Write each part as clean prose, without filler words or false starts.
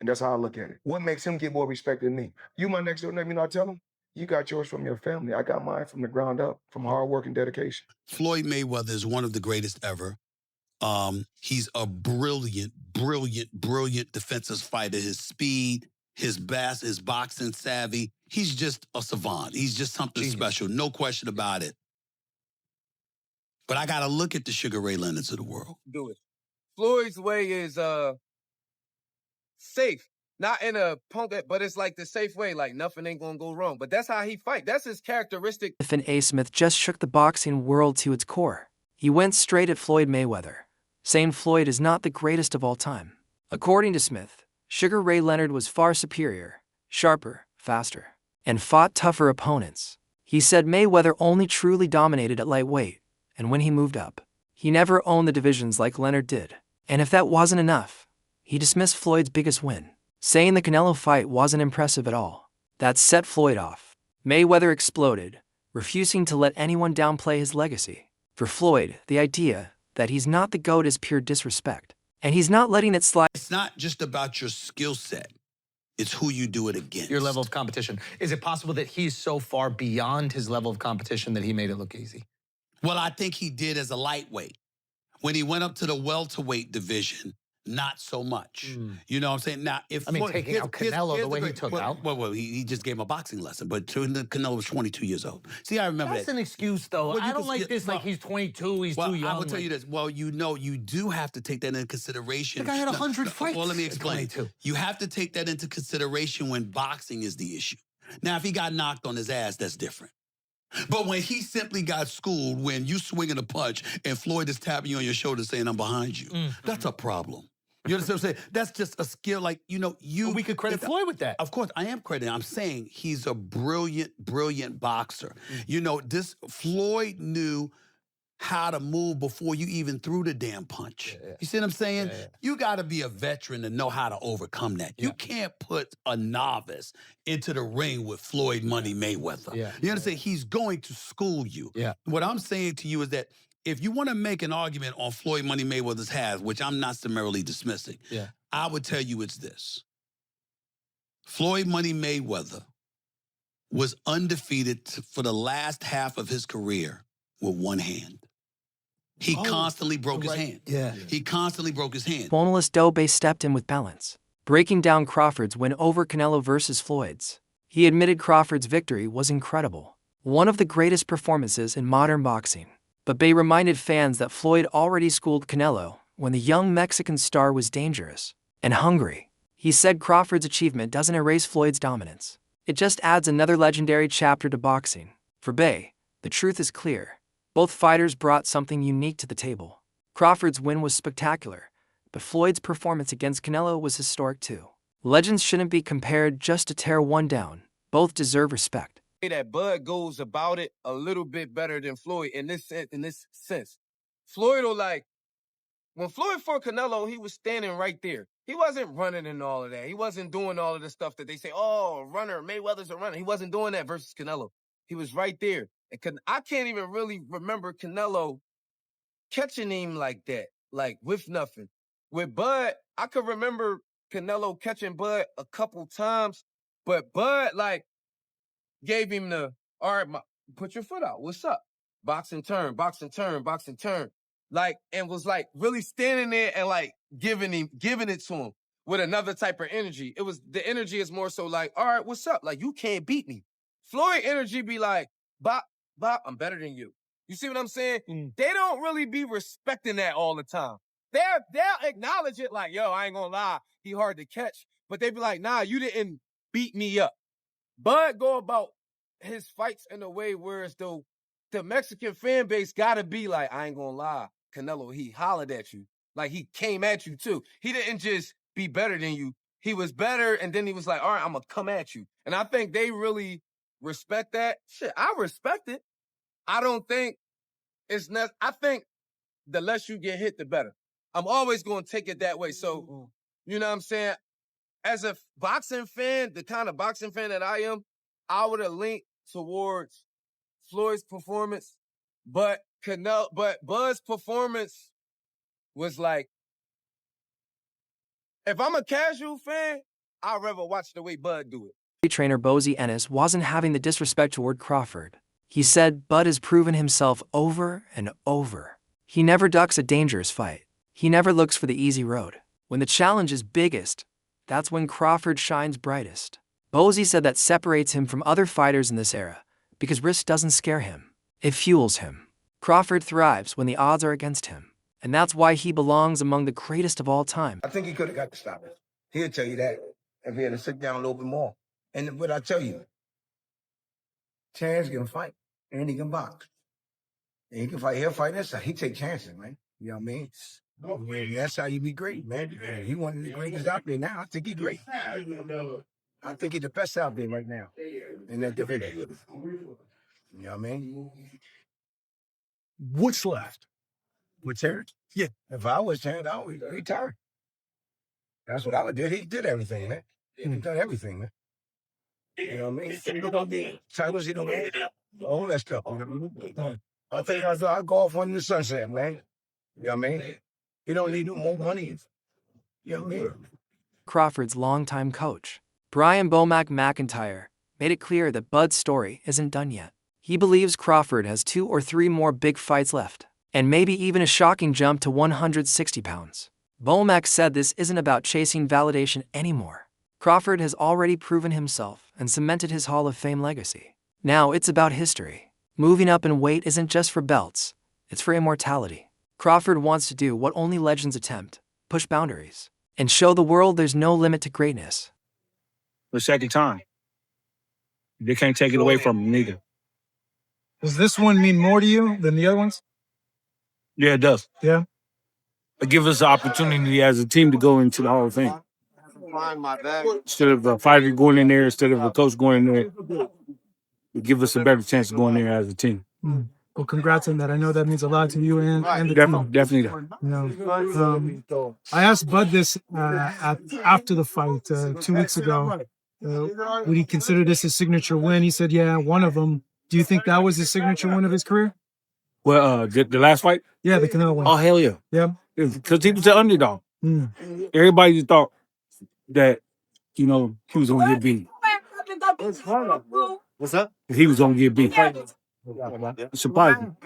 And that's how I look at it. What makes him get more respect than me? You my next door neighbor, you know, I tell him, you got yours from your family. I got mine from the ground up, from hard work and dedication. Floyd Mayweather is one of the greatest ever. He's a brilliant defensive fighter. His speed, his boxing savvy. He's just a savant. He's just something special. No question about it. But I got to look at the Sugar Ray Leonards of the world. Do it. Floyd's way is safe. Not in a punk, but it's like the safe way, like nothing ain't gonna go wrong. But that's how he fight. That's his characteristic. Stephen A. Smith just shook the boxing world to its core. He went straight at Floyd Mayweather, saying Floyd is not the greatest of all time. According to Smith, Sugar Ray Leonard was far superior, sharper, faster, and fought tougher opponents. He said Mayweather only truly dominated at lightweight, and when he moved up, he never owned the divisions like Leonard did. And if that wasn't enough, he dismissed Floyd's biggest win, saying the Canelo fight wasn't impressive at all. That set Floyd off. Mayweather exploded, refusing to let anyone downplay his legacy. For Floyd, the idea that he's not the GOAT is pure disrespect, and he's not letting it slide. It's not just about your skill set. It's who you do it against. Your level of competition. Is it possible that he's so far beyond his level of competition that he made it look easy? Well, I think he did as a lightweight. When he went up to the welterweight division, not so much. You know what I'm saying? Now, if taking out Canelo the way he took out. Well, he just gave him a boxing lesson, but Canelo was 22 years old. See, I remember That's that. an excuse, though. Well, I don't like this, like he's 22, he's too young. I will tell you this. Well, you know, you do have to take that into consideration. The guy had 100 fights. Well, let me explain. 22. You have to take that into consideration when boxing is the issue. Now, if he got knocked on his ass, that's different. But when he simply got schooled, when you swinging a punch and Floyd is tapping you on your shoulder saying, I'm behind you, that's a problem. You understand what I'm saying? That's just a skill, like, you know, Well, we could credit Floyd with that. Of course, I am crediting. I'm saying he's a brilliant boxer. You know, Floyd knew how to move before you even threw the damn punch. You see what I'm saying? You got to be a veteran to know how to overcome that. You can't put a novice into the ring with Floyd Money Mayweather. You understand? He's going to school you. What I'm saying to you is that if you want to make an argument on Floyd Money Mayweather's half, which I'm not summarily dismissing, I would tell you it's this. Floyd Money Mayweather was undefeated for the last half of his career with one hand. He constantly broke his hand. He constantly broke his hand. Boneless Dobe stepped in with balance, breaking down Crawford's win over Canelo versus Floyd's. He admitted Crawford's victory was incredible, one of the greatest performances in modern boxing. But Bay reminded fans that Floyd already schooled Canelo when the young Mexican star was dangerous and hungry. He said Crawford's achievement doesn't erase Floyd's dominance. It just adds another legendary chapter to boxing. For Bay, the truth is clear. Both fighters brought something unique to the table. Crawford's win was spectacular, but Floyd's performance against Canelo was historic too. Legends shouldn't be compared just to tear one down. Both deserve respect. That Bud goes about it a little bit better than Floyd in this sense. Floyd will when Floyd fought Canelo, he was standing right there. He wasn't running and all of that. He wasn't doing all of the stuff that they say, oh, runner, Mayweather's a runner. He wasn't doing that versus Canelo. He was right there. And I can't even really remember Canelo catching him like that, like with nothing. With Bud, I could remember Canelo catching Bud a couple times, but Bud, gave him the, all right, put your foot out. What's up? Boxing turn, boxing turn, boxing turn. And was really standing there and giving it to him with another type of energy. The energy is more so all right, what's up? You can't beat me. Floyd energy be Bop, I'm better than you. You see what I'm saying? They don't really be respecting that all the time. They'll acknowledge it yo, I ain't gonna lie, he hard to catch. But they be nah, you didn't beat me up. Bud go about his fights in a way where as though the Mexican fan base gotta be I ain't gonna lie, Canelo, he hollered at you. He came at you too. He didn't just be better than you. He was better, and then he was all right, I'm gonna come at you. And I think they really respect that. Shit, I respect it. I don't think it's I think the less you get hit, the better. I'm always gonna take it that way. So, you know what I'm saying? As a boxing fan, the kind of boxing fan that I am, I would have leaned towards Floyd's performance, but Bud's performance was If I'm a casual fan, I'd rather watch the way Bud do it. Trainer Bozy Ennis wasn't having the disrespect toward Crawford. He said Bud has proven himself over and over. He never ducks a dangerous fight. He never looks for the easy road. When the challenge is biggest, that's when Crawford shines brightest. Bozy said that separates him from other fighters in this era, because risk doesn't scare him. It fuels him. Crawford thrives when the odds are against him, and that's why he belongs among the greatest of all time. I think he could have got the stoppage. He'll tell you that if he had to sit down a little bit more. And what I tell you, Chance can fight and he can box. And he can fight. He'll fight inside. He take chances, man. You know what I mean? Yeah, that's how you be great, man. He one of the greatest out there now. I think he's great. I think he's the best out there right now in that division. You know what I mean? What's left? With Terrence? Yeah. If I was Terrence, I would retire. That's what I would do. He did everything, man. He done everything, man. You know what I mean? He don't need titles, he don't need all that stuff. You know what I mean? I think I'll go off on the sunset, man. You know what I mean? He don't need no more money. You know what I mean? Crawford's longtime coach, Brian Bomack McIntyre, made it clear that Bud's story isn't done yet. He believes Crawford has 2 or 3 more big fights left, and maybe even a shocking jump to 160 pounds. Bomack said this isn't about chasing validation anymore. Crawford has already proven himself and cemented his Hall of Fame legacy. Now it's about history. Moving up in weight isn't just for belts, it's for immortality. Crawford wants to do what only legends attempt, push boundaries, and show the world there's no limit to greatness. The second time. They can't take it away from him neither. Does this one mean more to you than the other ones? Yeah, it does. Yeah. It gives us the opportunity as a team to go into the Hall of Fame. Instead of a fighter going in there, instead of a coach going in there, it gives us a better chance of going there as a team. Well, congrats on that. I know that means a lot to you and the team. Definitely. You know, I asked Bud this after the fight 2 weeks ago. Would he consider this his signature win? He said, yeah, one of them. Do you think that was his signature win of his career? Well, the last fight? Yeah, the Canelo one. Oh, hell yeah. Yeah. Because he was the underdog. Everybody thought that, he was going to get beat. What's up? He was going to get beat. Surprising.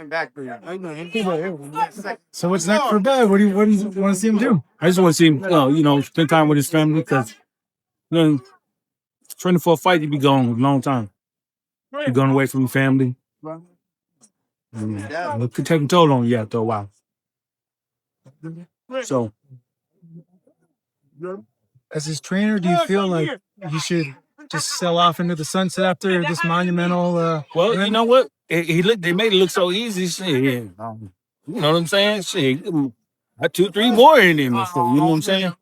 So what's next for Bud? What do you want to see him do? I just want to see him, spend time with his family because, training for a fight, he'd be gone a long time. He's going away from the family. It could take a toll on you after a while. So, as his trainer, do you feel like you should just sell off into the sunset after this monumental? well, you know what? They made it look so easy. Shit, you know what I'm saying? Shit, I 2-3 more in him. So, you know what I'm saying?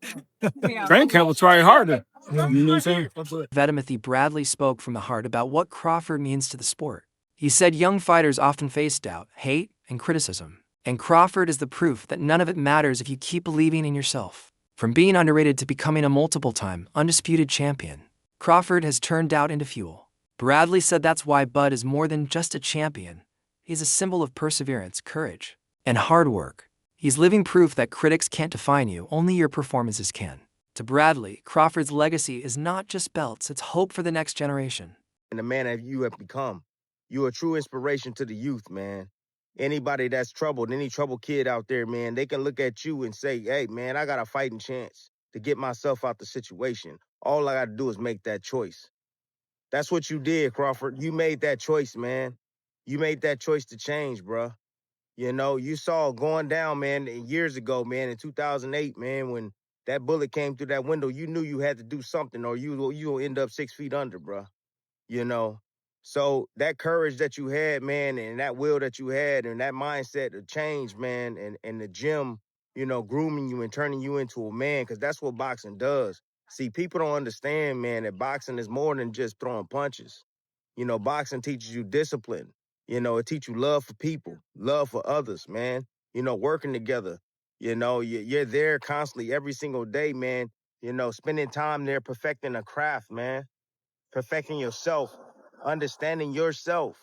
Training camp was trying harder. You know what I'm saying? Vetemothy Bradley spoke from the heart about what Crawford means to the sport. He said young fighters often face doubt, hate, and criticism. And Crawford is the proof that none of it matters if you keep believing in yourself. From being underrated to becoming a multiple-time, undisputed champion, Crawford has turned doubt into fuel. Bradley said that's why Bud is more than just a champion. He's a symbol of perseverance, courage, and hard work. He's living proof that critics can't define you, only your performances can. To Bradley, Crawford's legacy is not just belts, it's hope for the next generation. And the man that you have become, you're a true inspiration to the youth, man. Anybody that's troubled, any troubled kid out there, man, they can look at you and say, hey, man, I got a fighting chance to get myself out the situation. All I got to do is make that choice. That's what you did, Crawford. You made that choice, man. You made that choice to change, bruh. You saw going down, man, years ago, man, in 2008, man, when that bullet came through that window, you knew you had to do something or you'll end up 6 feet under, bruh. So that courage that you had, man, and that will that you had and that mindset of change, man, and the gym, grooming you and turning you into a man, because that's what boxing does. See, people don't understand, man, that boxing is more than just throwing punches. Boxing teaches you discipline. It teaches you love for people, love for others, man. Working together. You're there constantly every single day, man. Spending time there perfecting a craft, man. Perfecting yourself, understanding yourself,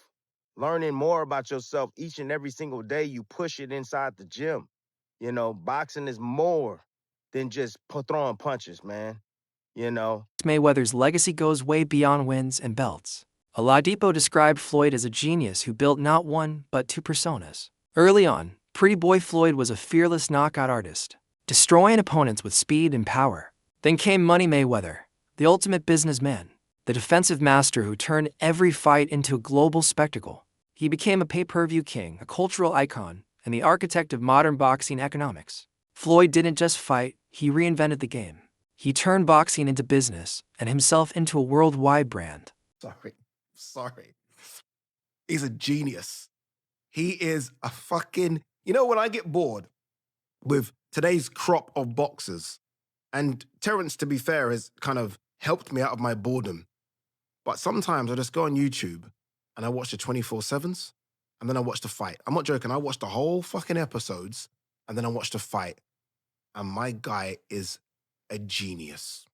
learning more about yourself each and every single day. You push it inside the gym. Boxing is more. than just throwing punches, man. You know? Mayweather's legacy goes way beyond wins and belts. Oladipo described Floyd as a genius who built not one, but two personas. Early on, Pretty Boy Floyd was a fearless knockout artist, destroying opponents with speed and power. Then came Money Mayweather, the ultimate businessman, the defensive master who turned every fight into a global spectacle. He became a pay-per-view king, a cultural icon, and the architect of modern boxing economics. Floyd didn't just fight, he reinvented the game. He turned boxing into business and himself into a worldwide brand. Sorry. He's a genius. He is a fucking... You know, when I get bored with today's crop of boxers, and Terrence, to be fair, has kind of helped me out of my boredom, but sometimes I just go on YouTube and I watch the 24/7s, and then I watch the fight. I'm not joking. I watch the whole fucking episodes, and then I watch the fight. And my guy is a genius.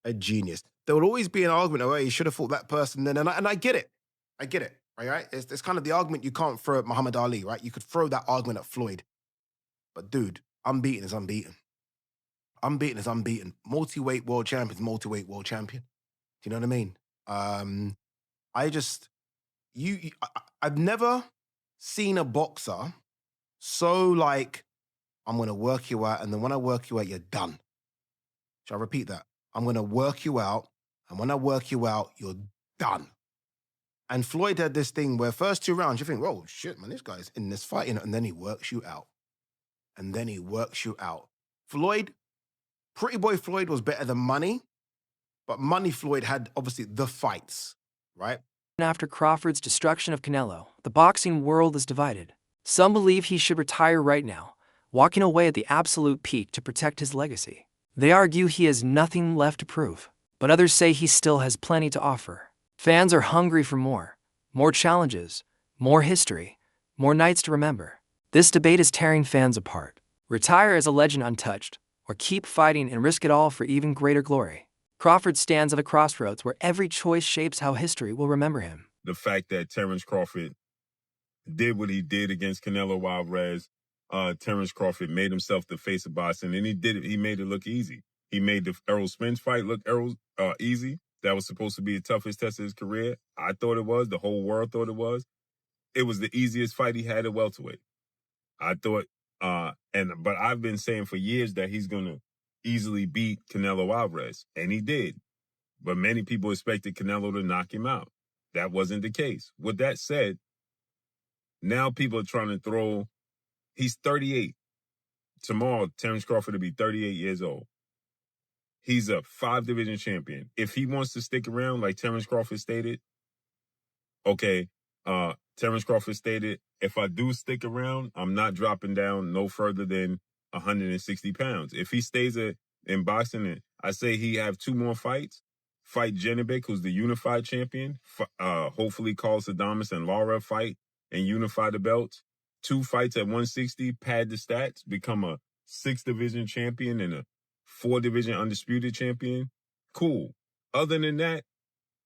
A genius. There will always be an argument, oh, you should have fought that person then. And I get it. I get it, right? It's kind of the argument you can't throw at Muhammad Ali, right? You could throw that argument at Floyd. But dude, unbeaten is unbeaten. Unbeaten is unbeaten. Multi-weight world champion is multi-weight world champion. Do you know what I mean? I've never seen a boxer so like, I'm going to work you out, and then when I work you out, you're done. Shall I repeat that? I'm going to work you out, and when I work you out, you're done. And Floyd had this thing where first 2 rounds, you think, oh, shit, man, this guy's in this fight, and then he works you out. And then he works you out. Floyd, Pretty Boy Floyd was better than Money, but Money Floyd had, obviously, the fights, right? After Crawford's destruction of Canelo, the boxing world is divided. Some believe he should retire right now, walking away at the absolute peak to protect his legacy. They argue he has nothing left to prove, but others say he still has plenty to offer. Fans are hungry for more challenges, more history, more nights to remember. This debate is tearing fans apart. Retire as a legend untouched, or keep fighting and risk it all for even greater glory. Crawford stands at a crossroads where every choice shapes how history will remember him. The fact that Terrence Crawford did what he did against Canelo Alvarez, Terrence Crawford made himself the face of boxing, and he did it. He made it look easy. He made the Errol Spence fight look easy. That was supposed to be the toughest test of his career. I thought it was. The whole world thought it was. It was the easiest fight he had at welterweight. I thought, but I've been saying for years that he's going to easily beat Canelo Alvarez, and he did. But many people expected Canelo to knock him out. That wasn't the case. With that said, now people are trying to throw, he's 38. Tomorrow, Terrence Crawford will be 38 years old. He's a 5-division champion. If he wants to stick around, like Terrence Crawford stated, okay, Terrence Crawford stated, if I do stick around, I'm not dropping down no further than 160 pounds. If he stays in boxing, I say he have 2 more fights. Fight Janibek, who's the unified champion. Hopefully Carl Sadamas and Lara fight and unify the belts. 2 fights at 160, pad the stats, become a 6-division champion and a 4-division undisputed champion. Cool. Other than that,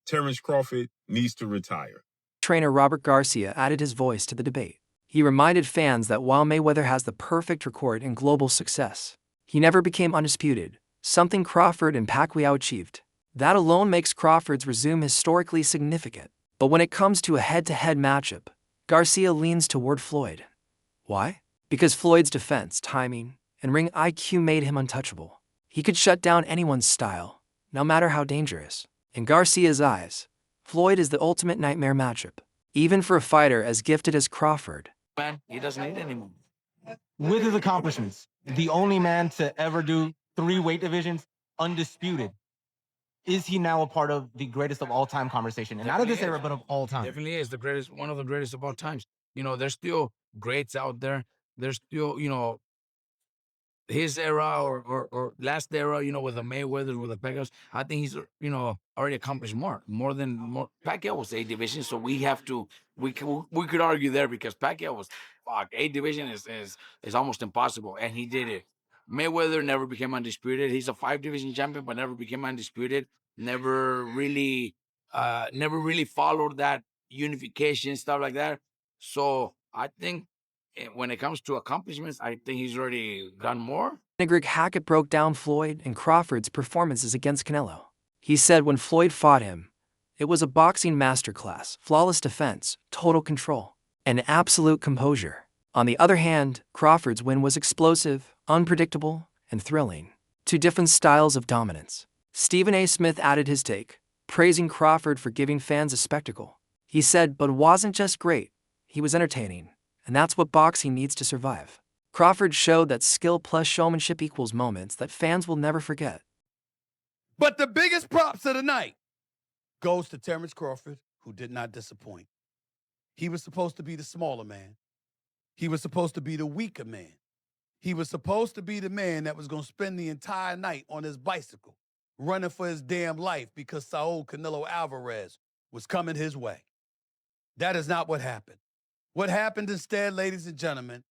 Terrence Crawford needs to retire. Trainer Robert Garcia added his voice to the debate. He reminded fans that while Mayweather has the perfect record in global success, he never became undisputed, something Crawford and Pacquiao achieved. That alone makes Crawford's resume historically significant. But when it comes to a head-to-head matchup, Garcia leans toward Floyd. Why? Because Floyd's defense, timing, and ring IQ made him untouchable. He could shut down anyone's style, no matter how dangerous. In Garcia's eyes, Floyd is the ultimate nightmare matchup, even for a fighter as gifted as Crawford. Man, he doesn't need any more. With his accomplishments, the only man to ever do 3 weight divisions undisputed. Is he now a part of the greatest of all time conversation? And not of this era, but of all time. Definitely is the greatest, one of the greatest of all times. You know, there's still greats out there. There's still, you know, his era or last era, you know, with the Mayweather, with the Pacquiao. I think he's, you know, already accomplished more than Pacquiao was 8 division, so we could argue there because Pacquiao was 8 division is almost impossible, and he did it. Mayweather never became undisputed. He's a 5-division champion, but never became undisputed. Never really followed that unification stuff like that. So I think when it comes to accomplishments, I think he's already done more. Greg Hackett broke down Floyd and Crawford's performances against Canelo. He said when Floyd fought him, it was a boxing masterclass, flawless defense, total control, and absolute composure. On the other hand, Crawford's win was explosive, unpredictable, and thrilling. Two different styles of dominance. Stephen A. Smith added his take, praising Crawford for giving fans a spectacle. He said, but wasn't just great, he was entertaining, and that's what boxing needs to survive. Crawford showed that skill plus showmanship equals moments that fans will never forget. But the biggest props of the night goes to Terrence Crawford, who did not disappoint. He was supposed to be the smaller man. He was supposed to be the weaker man. He was supposed to be the man that was going to spend the entire night on his bicycle, running for his damn life because Saul Canelo Alvarez was coming his way. That is not what happened. What happened instead, ladies and gentlemen,